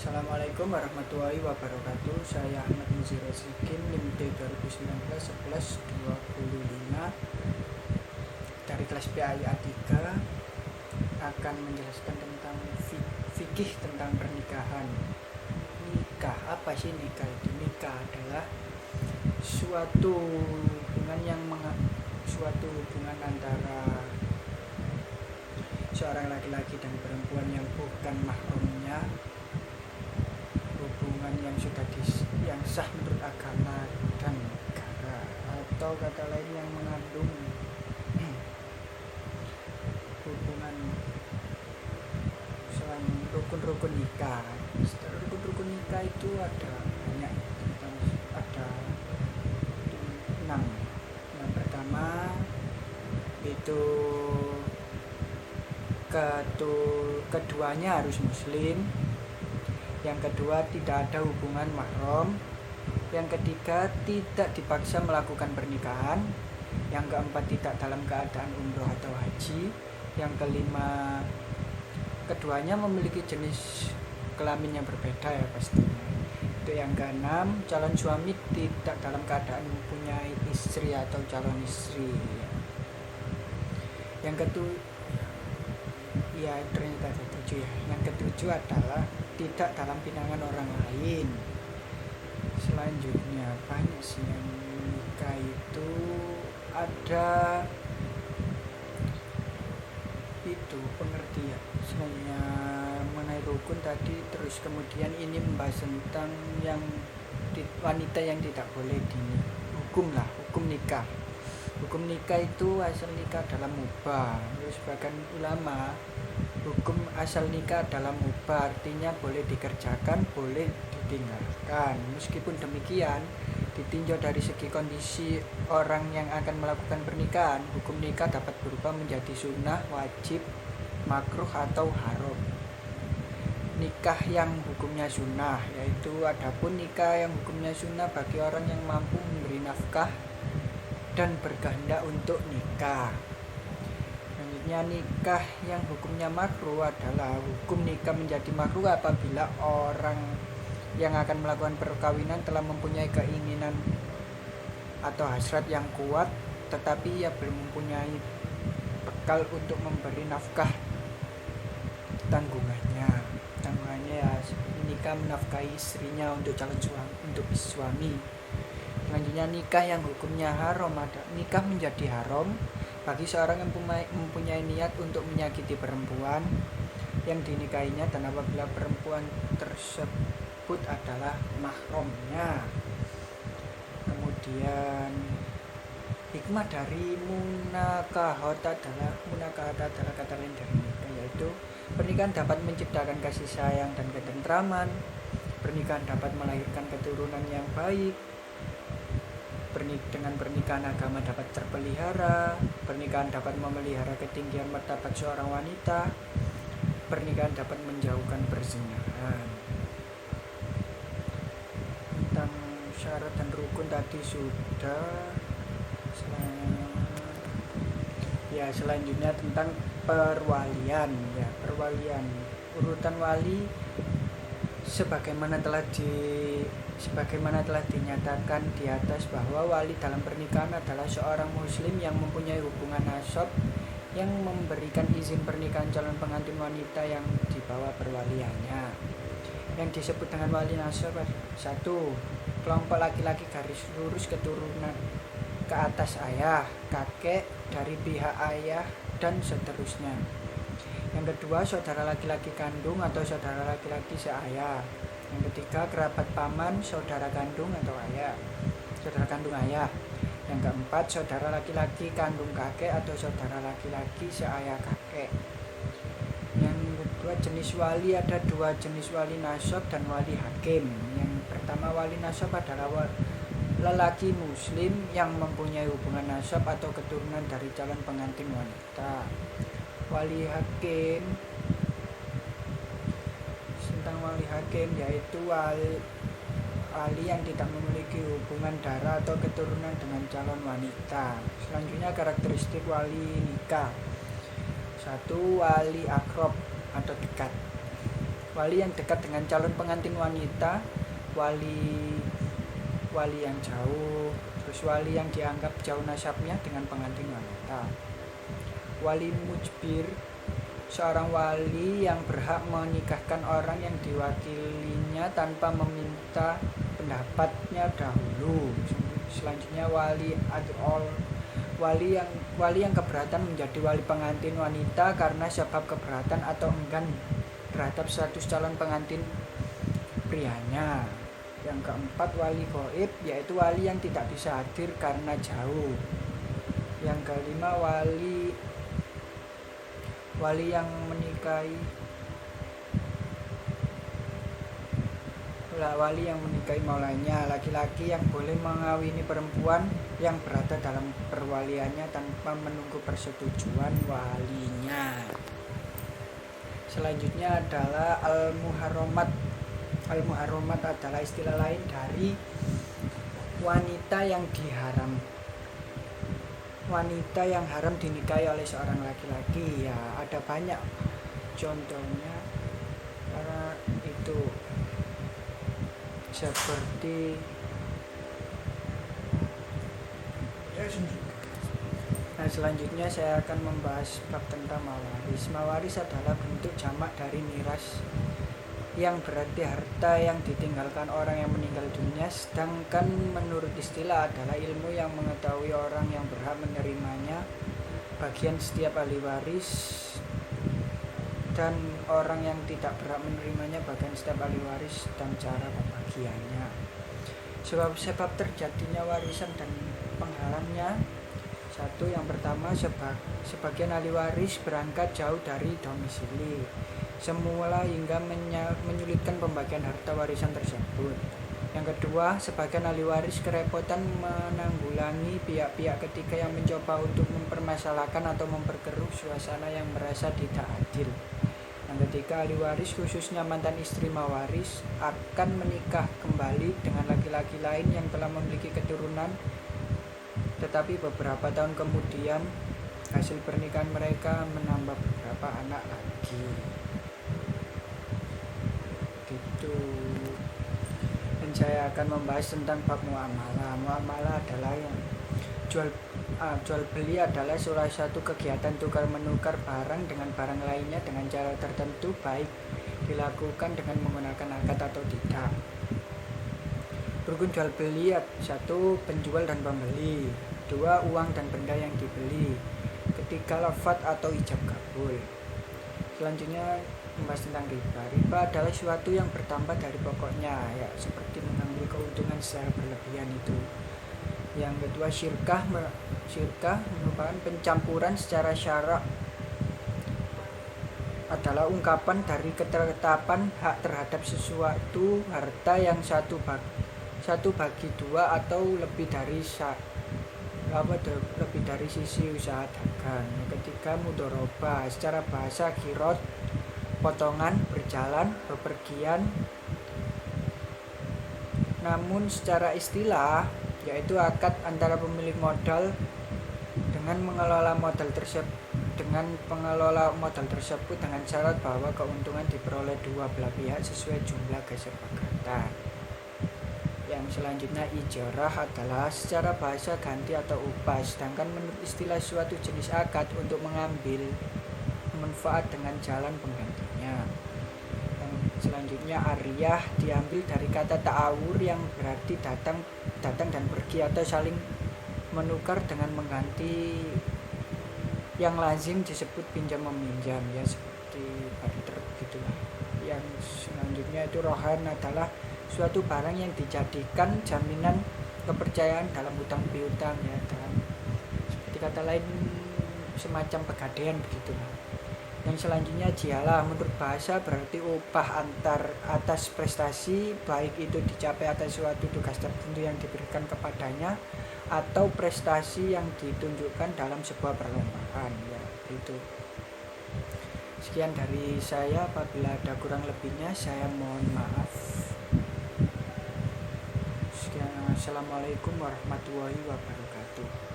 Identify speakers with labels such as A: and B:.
A: Assalamualaikum warahmatullahi wabarakatuh. Saya Ahmad Muzir Rasikin, NIM D 2019 11 25 dari kelas PAIA 3 akan menjelaskan tentang fikih tentang pernikahan. Nikah, apa sih nikah itu? Nikah adalah suatu hubungan antara seorang laki-laki dan perempuan yang bukan mahramnya, hubungan yang yang sah menurut agama dan negara, atau kata lain yang mengandung hubungan selain rukun-rukun nikah. Rukun-rukun nikah itu ada banyak, ada 6. Yang pertama itu keduanya harus muslim. Yang kedua, tidak ada hubungan mahram. Yang ketiga, tidak dipaksa melakukan pernikahan. Yang keempat, tidak dalam keadaan umroh atau haji. Yang kelima, keduanya memiliki jenis kelamin yang berbeda ya pastinya. Itu yang keenam, calon suami tidak dalam keadaan mempunyai istri atau calon istri. Yang ketujuh adalah tidak dalam pinangan orang lain. Selanjutnya banyak sih yang menikah itu ada itu pengertian. Selanjutnya mengenai rukun tadi, terus kemudian ini membahas tentang yang wanita yang tidak boleh hukum nikah. Hukum nikah itu asal nikah dalam mubah. Sebagian ulama hukum asal nikah dalam mubah artinya boleh dikerjakan, boleh ditinggalkan. Meskipun demikian, ditinjau dari segi kondisi orang yang akan melakukan pernikahan, hukum nikah dapat berubah menjadi sunnah, wajib, makruh atau haram. Nikah yang hukumnya sunnah, yaitu adapun nikah yang hukumnya sunnah bagi orang yang mampu memberi nafkah dan berkehendak untuk nikah. Selanjutnya, nikah yang hukumnya makruh adalah hukum nikah menjadi makruh apabila orang yang akan melakukan perkawinan telah mempunyai keinginan atau hasrat yang kuat, tetapi ia belum mempunyai bekal untuk memberi nafkah tanggungannya ya nikah menafkahi istrinya untuk calon suami, untuk suami. Selanjutnya, nikah yang hukumnya haram nikah menjadi haram bagi seorang yang mempunyai niat untuk menyakiti perempuan yang dinikahinya dan apabila perempuan tersebut adalah mahramnya. Kemudian hikmah dari munakahat adalah kata lain dari nikah, yaitu pernikahan dapat menciptakan kasih sayang dan ketentraman, pernikahan dapat melahirkan keturunan yang baik, dengan pernikahan agama dapat terpelihara, pernikahan dapat memelihara ketinggian martabat seorang wanita, pernikahan dapat menjauhkan perzinahan. Tentang syarat dan rukun tadi sudah. Selanjutnya tentang perwalian. Urutan wali sebagaimana telah dinyatakan di atas bahwa wali dalam pernikahan adalah seorang muslim yang mempunyai hubungan nasab yang memberikan izin pernikahan calon pengantin wanita yang di bawah perwaliannya. Yang disebut dengan wali nasab: 1. Kelompok laki-laki garis lurus keturunan ke atas ayah, kakek dari pihak ayah dan seterusnya. Yang kedua, saudara laki-laki kandung atau saudara laki-laki seayah. Yang ketiga, kerabat paman, saudara kandung atau ayah, saudara kandung ayah. Yang keempat, saudara laki-laki kandung kakek atau saudara laki-laki seayah kakek. Yang kedua, jenis wali ada 2 jenis, wali nasab dan wali hakim. Yang pertama, wali nasab adalah lelaki muslim yang mempunyai hubungan nasab atau keturunan dari calon pengantin wanita. Wali hakim, tentang wali hakim, yaitu wali yang tidak memiliki hubungan darah atau keturunan dengan calon wanita. Selanjutnya, karakteristik wali nikah. 1. Wali akrob atau dekat. wali yang dekat dengan calon pengantin wanita, wali yang jauh, terus wali yang dianggap jauh nasabnya dengan pengantin wanita. Wali mujbir, seorang wali yang berhak menikahkan orang yang diwakilinya tanpa meminta pendapatnya dahulu. Selanjutnya wali ad'ol, wali yang keberatan menjadi wali pengantin wanita karena sebab keberatan atau enggan terhadap status calon pengantin prianya. Yang keempat wali gaib, yaitu wali yang tidak bisa hadir karena jauh. Yang kelima wali yang menikahi maulanya, laki-laki yang boleh mengawini perempuan yang berada dalam perwaliannya tanpa menunggu persetujuan walinya. Selanjutnya adalah al-muharramat. Al-muharramat adalah istilah lain dari wanita yang haram dinikahi oleh seorang laki-laki. Ya, ada banyak contohnya karena itu, seperti selanjutnya saya akan membahas bab tentang mawaris. Mawaris adalah bentuk jamak dari miras, yang berarti harta yang ditinggalkan orang yang meninggal dunia, sedangkan menurut istilah adalah ilmu yang mengetahui orang yang berhak menerimanya, bagian setiap ahli waris, dan orang yang tidak berhak menerimanya, bagian setiap ahli waris, dan cara pembagiannya. Sebab terjadinya warisan dan pengharamnya. Satu, yang pertama, sebagian ahli waris berangkat jauh dari domisili semula hingga menyulitkan pembagian harta warisan tersebut. Yang kedua, sebagian ahli waris kerepotan menanggulangi pihak-pihak ketiga yang mencoba untuk mempermasalahkan atau memperkeruh suasana yang merasa tidak adil. Yang ketiga, ahli waris khususnya mantan istri mawaris akan menikah kembali dengan laki-laki lain yang telah memiliki keturunan, tetapi beberapa tahun kemudian hasil pernikahan mereka menambah beberapa anak lagi. Gitu. Dan saya akan membahas tentang bab muamalah. Muamalah adalah yang jual beli adalah salah satu kegiatan tukar menukar barang dengan barang lainnya dengan cara tertentu, baik dilakukan dengan menggunakan akad atau tidak. Rukun jual beli: 1. Penjual dan pembeli. 2. Uang dan benda yang dibeli. 3. Lafaz atau ijab kabul. Selanjutnya membahas tentang riba. Riba adalah suatu yang bertambah dari pokoknya, ya, seperti mengambil keuntungan secara berlebihan itu. Yang kedua, syirkah merupakan pencampuran secara syarak, adalah ungkapan dari ketetapan hak terhadap sesuatu harta yang satu bagi dua atau lebih dari sisi usaha dagang. Yang ketiga, mudharabah, secara bahasa kirot, potongan, berjalan, bepergian. Namun secara istilah yaitu akad antara pemilik modal dengan pengelola modal tersebut dengan syarat bahwa keuntungan diperoleh dua belah pihak sesuai jumlah kesepakatan. Yang selanjutnya, ijarah adalah secara bahasa ganti atau upah, sedangkan menurut istilah suatu jenis akad untuk mengambil manfaat dengan jalan penggantinya. Yang selanjutnya, ariyah diambil dari kata ta'awur yang berarti datang dan pergi atau saling menukar dengan mengganti. Yang lazim disebut pinjam meminjam, ya, seperti barter gitulah. Yang selanjutnya itu rohan adalah suatu barang yang dijadikan jaminan kepercayaan dalam hutang piutang, ya, dalam seperti kata lain semacam pegadaian begitu. Yang selanjutnya jialah, menurut bahasa berarti upah atas prestasi, baik itu dicapai atas suatu tugas tertentu yang diberikan kepadanya atau prestasi yang ditunjukkan dalam sebuah perlombaan, ya, itu. Sekian dari saya, apabila ada kurang lebihnya saya mohon maaf. Assalamualaikum warahmatullahi wabarakatuh.